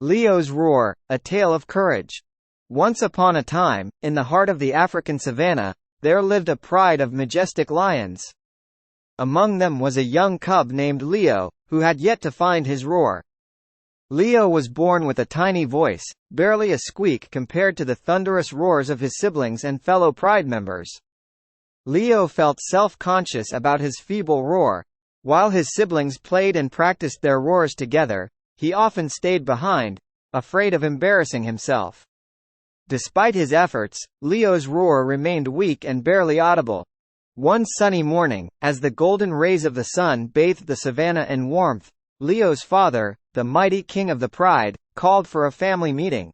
Leo's Roar, A Tale of Courage. Once upon a time, in the heart of the African savanna, there lived a pride of majestic lions. Among them was a young cub named Leo, who had yet to find his roar. Leo was born with a tiny voice, barely a squeak compared to the thunderous roars of his siblings and fellow pride members. Leo felt self-conscious about his feeble roar. While his siblings played and practiced their roars together, he often stayed behind, afraid of embarrassing himself. Despite his efforts, Leo's roar remained weak and barely audible. One sunny morning, as the golden rays of the sun bathed the savanna in warmth, Leo's father, the mighty king of the pride, called for a family meeting.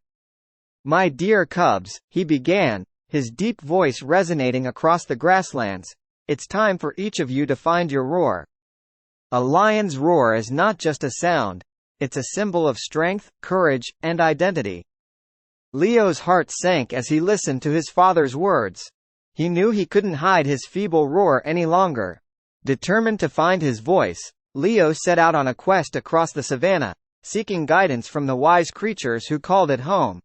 "My dear cubs," he began, his deep voice resonating across the grasslands, "it's time for each of you to find your roar. A lion's roar is not just a sound. It's a symbol of strength, courage, and identity." Leo's heart sank as he listened to his father's words. He knew he couldn't hide his feeble roar any longer. Determined to find his voice, Leo set out on a quest across the savanna, seeking guidance from the wise creatures who called it home.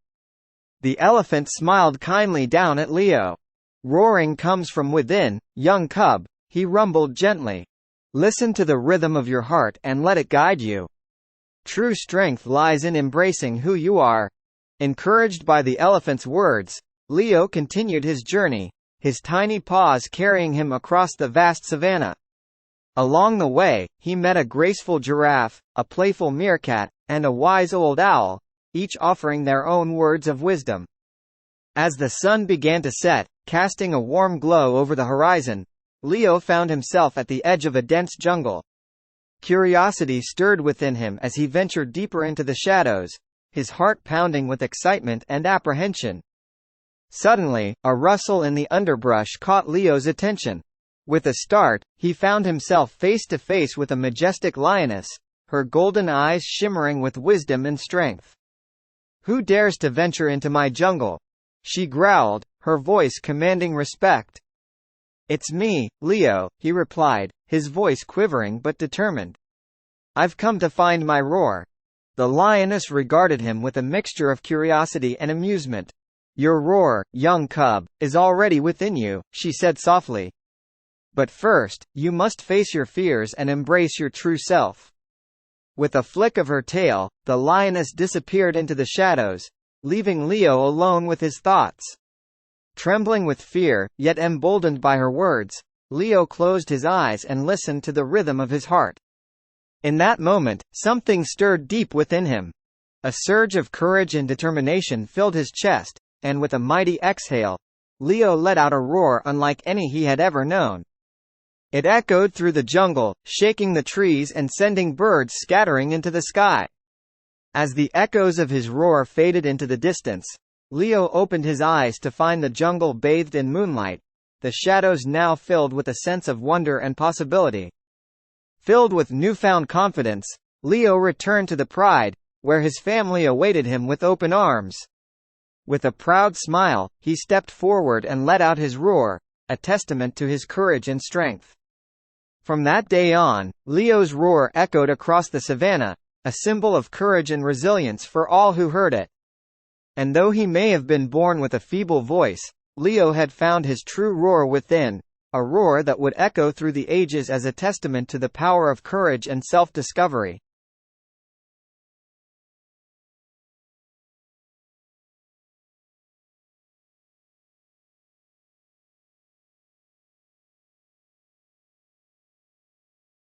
The elephant smiled kindly down at Leo. "Roaring comes from within, young cub," he rumbled gently. "Listen to the rhythm of your heart and let it guide you. True strength lies in embracing who you are." Encouraged by the elephant's words, Leo continued his journey, his tiny paws carrying him across the vast savanna. Along the way, he met a graceful giraffe, a playful meerkat, and a wise old owl, each offering their own words of wisdom. As the sun began to set, casting a warm glow over the horizon, Leo found himself at the edge of a dense jungle. Curiosity stirred within him as he ventured deeper into the shadows, his heart pounding with excitement and apprehension. Suddenly, a rustle in the underbrush caught Leo's attention. With a start, he found himself face to face with a majestic lioness, her golden eyes shimmering with wisdom and strength. "Who dares to venture into my jungle?" she growled, her voice commanding respect. "It's me, Leo," he replied, his voice quivering but determined. "I've come to find my roar." The lioness regarded him with a mixture of curiosity and amusement. "Your roar, young cub, is already within you," she said softly. "But first, you must face your fears and embrace your true self." With a flick of her tail, the lioness disappeared into the shadows, leaving Leo alone with his thoughts. Trembling with fear, yet emboldened by her words, Leo closed his eyes and listened to the rhythm of his heart. In that moment, something stirred deep within him. A surge of courage and determination filled his chest, and with a mighty exhale, Leo let out a roar unlike any he had ever known. It echoed through the jungle, shaking the trees and sending birds scattering into the sky. As the echoes of his roar faded into the distance, Leo opened his eyes to find the jungle bathed in moonlight, the shadows now filled with a sense of wonder and possibility. Filled with newfound confidence, Leo returned to the pride, where his family awaited him with open arms. With a proud smile, he stepped forward and let out his roar, a testament to his courage and strength. From that day on, Leo's roar echoed across the savanna, a symbol of courage and resilience for all who heard it. And though he may have been born with a feeble voice, Leo had found his true roar within, a roar that would echo through the ages as a testament to the power of courage and self-discovery.